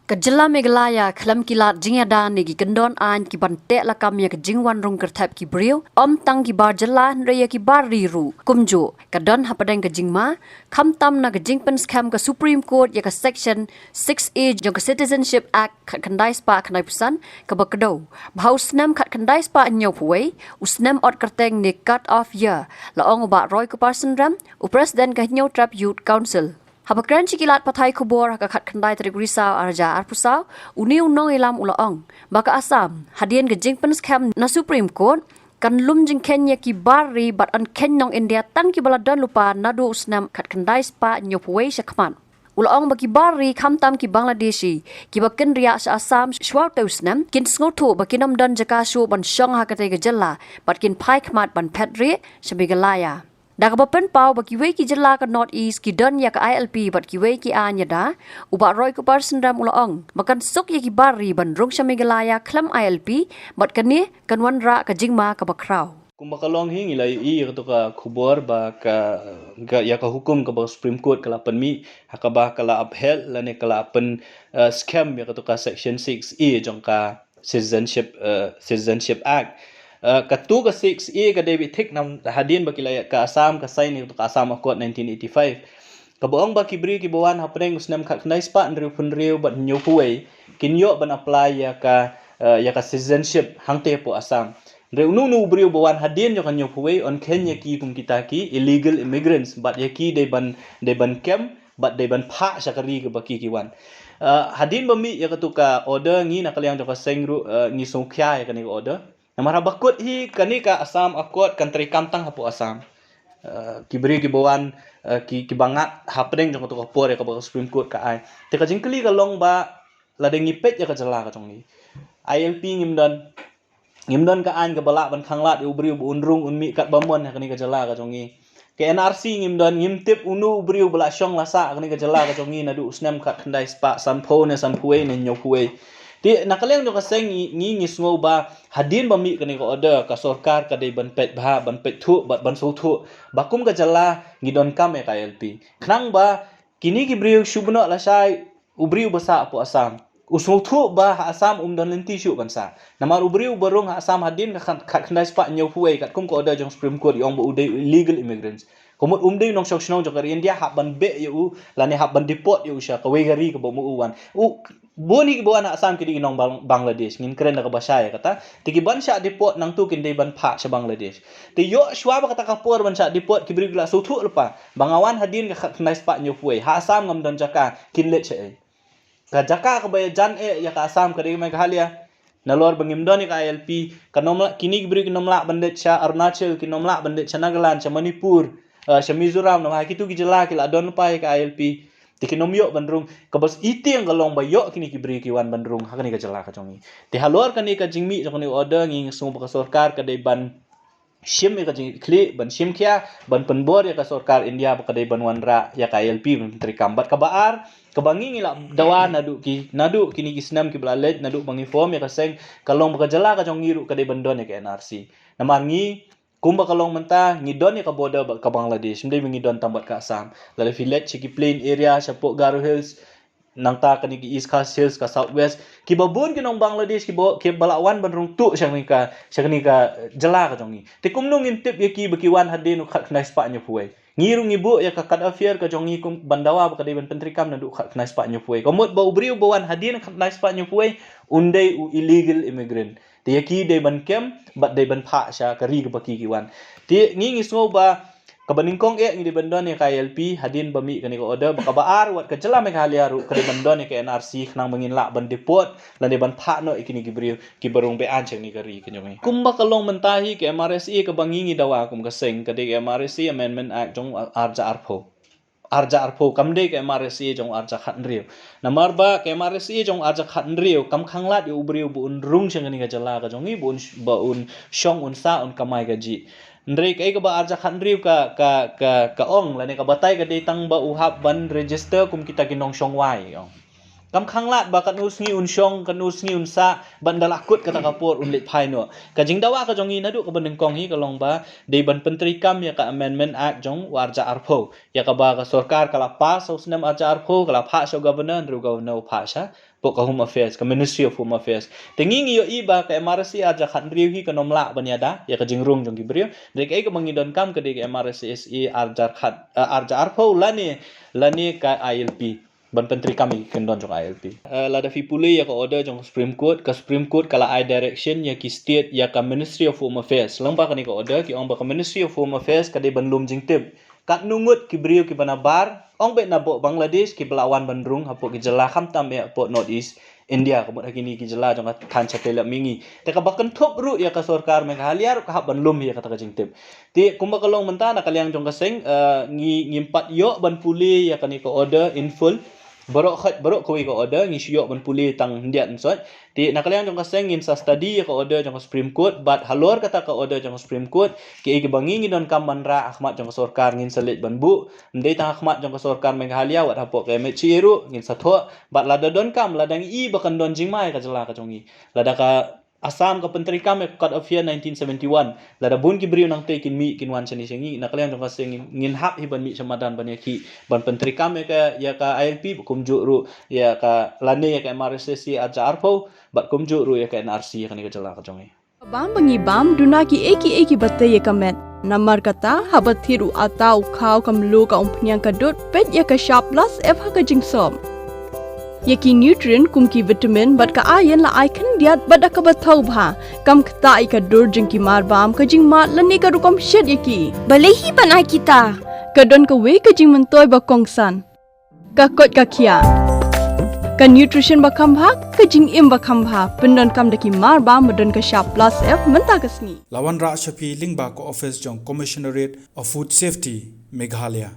Kejela Meghalaya kelam kilat jingada negi kendon an ki bantek lakam ya kejingwan rung kertap ki brio om tang ki bar jela nraya ki bar riru kumjo kadon hapadang kejingma kam tam na kejing pen scam ka Supreme Court ya ka section 6A jong ka Citizenship Act kat kandai spa kanai pesan ka bakdo bhau snam kat kandai spa nyau puai usnam ot kerteng ne cut off ya laong ba roy ka parson ram u president ka nyau trap youth council Habakran cikilat patai kubor hakakat kendai terik risau arja arpusau uni unong ilam ulaong baka asam hadian gejing penskam na Supreme Court kan lum jing Kenya ki bari bat an Kenyong India tan ki baladan lupa nadu usnam kat kendai spa nyopwei syakman ulaong baki bari kamtam ki Bangladeshi ki bakin riak sa asam shwal usnam kin sngotu bakinam dan jakashu ban syong hakate gejala bat kin pai kmat ban petri shabigalaya Dakapapen pau bagi wei ki jela ka North East ki don ya ka ILP bat ki wei ki anya da uba roy ko parson ram ulaong makan suk ya ki bari ban rong Meghalaya klam ILP bat kani kanwan ra ka jingma ka bakraw Kumbakalong hing ilay to ka kubor ba ka ya ka hukum ka ba Supreme Court kala panmi hakaba kala upheld lane kala pen scam ya to ka section 6A jong ka Citizenship Act katu ka 6A ka David Thick nam hadin ba kilaya ka Assam ka sign to ka Assam Accord 1985 kabuang ba kibri kibawan hapreng usnam ka knais pa nriu punriu bat nyupuai kinyo ban apply ya ka citizenship hangte po Assam nriu nu briu bawan hadin yo kan nyupuai on Kenya ki kum kita ki illegal immigrants bat yaki de ban kem bat de ban pha sakari ka baki kiwan hadin ba mi ya ka order ngi nakaliang to ka sengru ngi songkya ya kan order Namara bakut hi kanika Assam Accord country kamtang hapo Assam. Kibri kibawan ki bangat hapdeng jong to kapor ya ka Supreme Court ka ai. Te ka jingkli ka long ba ladeng ngipet ya ka jala ka jong ni. ILP ngimdon ka an ka bala ban khanglat ubri unrung unmi kat bamon ya kanika jala ka jong ni. Ke NRC ngimdon ngimtip unu ubri bala syong lasa kanika jala ka jong ni nadu usnam kat khandai spa sanpo ne sanpuei ne nyopuei. Di nakaliang jo kaseng ngi sngo ba hadin ba mi kani ko order ka sarkar ka dei ban pet thu ban so thu bakum ka jala ngidon kam e ka LP khnang ba kini ki briu shubno la sai ubriu basa po Assam usmo thu ba ha Assam don lenti shu ban sa namar ubriu barung ha Assam hadin ka khandai spa nyau puai kat kum ko order jong Supreme Court yong ba udai illegal immigrants komot umdei nong shok shnong jokar India hak ban be yu lani hak ban deport yu sha ka wegari ka bo mu uwan boni ki buan Assam kidi nong Bangladesh ngin keren ka basaya kata tiki ban sha deport nang tu kin dei ban pha sha Bangladesh te yo shwa ba kata kapor ban sha deport ki brigla so thu lepa bangawan hadin ka nice pa nyu puai ha Assam ngam don jaka kin let che ka jaka ka bay jan ya ka Assam ka dei mai ka halia nalor bangim doni ka ILP ka nomla kini ki brig nomla bandet sha Arunachal ki nomla bandet sha Nagaland sha Manipur sha Mizoram nama kitu ki jela ki la don pai ka ILP Tikinom yok bandrung kabas iti yang galong ba yok kini kibri kiwan bandrung hakani ka jala ka chongi ti halor kani ka jingmi jokoni order ngi sung ba sarkar ka dei ban shim ka jing kli ban shim kya ban penbor ya ka sarkar India ba ka dei ban wanra ya ka LP menteri kambat ka baar ka bangi ngila dawa nadu kini kisnam ki blalet nadu bangi form ya ka seng kalong ba ka jala ka chongi ru ka dei bandon ya ka NRC namar ngi Kumba kalong menta ngidon ya ka border ka Bangladesh mdai ngidon tambat ka Assam lale village chiki plain area Shapok Garo Hills nangta kani ki East Coast Hills ka Southwest ki babun ki nong Bangladesh ki balawan bandrung tu syang ni ka jela ka jongi te kumnung intip ya ki bakiwan hadin khat knai spa nyu puai ngiru ngibu ya ka kad affair ka jongi kum bandawa ba ka dei pentri kam nadu khat knai spa nyu puai komot ba ubriu bawan hadin khat knai spa nyu puai undai illegal immigrant te yaki dei ban kem bat dei ban pha sha kari ka baki kiwan te ngi sngo ba ka baningkong ngi de bandon ya ka LP hadin ba mi kani ko order ba ka baar wat ka jela me ka haliaru ka de bandon ya ka NRC khnang bangin la ban deport la de ban pha no ikini gibriu ki barung be an chang ni kari kanyo kumba kalong mentahi ke MRSE ka bangi ngi dawa kum ka seng ka de MRSE Amendment Act jong arja arpo kamde ke MRSE jong arja khatnriu namar ba ke MRSE jong arja khatnriu kam khanglat yu ubriu bu unrung changani ka jala ka jongi bu un shong un sa un kamai ka ji ndrei kai ka ba arja khatnriu ka ong lane ka batai ka de tang ba uhap ban register kum kita kinong shong wai ong kam khanglat ba kan usngi un shong kan usngi un sa bandalakut kata kapor un lit phai no ka jingdawa ka jongi nadu ka bandeng kong hi ka long ba de ban pentri kam ya ka Amendment Act jong warja arpho ya ka ba ka sarkar kala pas usnam arja arpho kala pha so governor ru governor pha sha pok ka Home Affairs, ka Ministry of Home Affairs. Tengi ngiyo iba ka MRC aja khat riu hi ka nomla banyada ya ka jingrung jong gibriu. Dek ai ka mangidon kam ka dek MRC SE arjar khat arja arfo lani ka ILP. Ban Penteri kami kendon jong ILP. Lada fi pulih ya ka order jong Supreme Court kala I direction ya ki state ya ka Ministry of Home Affairs. Lang ba ka ni ka order ki ong ba ka Ministry of Home Affairs ka de ban lum jing tip. Kat nungut ki brio ki banabar ong bet na bo Bangladesh ki belawan bandrung hapo ki jela kham tam ya po North East India kamut hakini ki jela jong kan chatela mingi te ka bakan thop ru ya ka sarkar Meghalaya ka ban lum ya kata ka jing tip ti kumba kalong mentana kalyang jong ka seng ngimpat yo ban puli ya kani ka order in full barok ko order ngi syok ban puli tang ndiat nsot ti nakaliang jong kaseng in sa study ka order jong Supreme Court but halor kata ka order jong Supreme Court ki igi bangi ngi don kam manra Ahmad jong sarkar ngin salit ban bu ndai tang Ahmad jong sarkar Meghalaya wat hapo ka me chiru ngin satho but lada don kam ladang i bakan don jingmai ka jela ka jongi lada ka Assam ka Penteri kami Code of Year 1971 lada bun ki brio nang te kin mi kin wan chani sengi nakaliang jong kaseng ngin hap hi ban mi samadan ban yaki ban Penteri kami ka ya ka ILP kumju ru ya ka lane ya ka MRCC aja arpo bat kumju ru ya ka NRC ya kan ka jela ka jongi bam bangi bam duna ki eki batte ye kamet namar kata habat thiru atau khau kamlu ka umpnyang ka dot pet ya ka sharp plus f ha ka jingsom yaki nutrient kum ki vitamin bat ka iron la icon diat bat ka bathau bha kam khta ka dur jing ki mar bam ka jing ma lani ka rukom shed yaki balehi banai kita ka don ka we ka jing mentoy ba kongsan ka kot ka khia ka nutrition ba khambha ka jing im ba khambha pendon kam daki mar bam madon ka sharp plus f menta kasni Lawan Ra Shafi Lingba ko office jong Commissionerate of Food Safety Meghalaya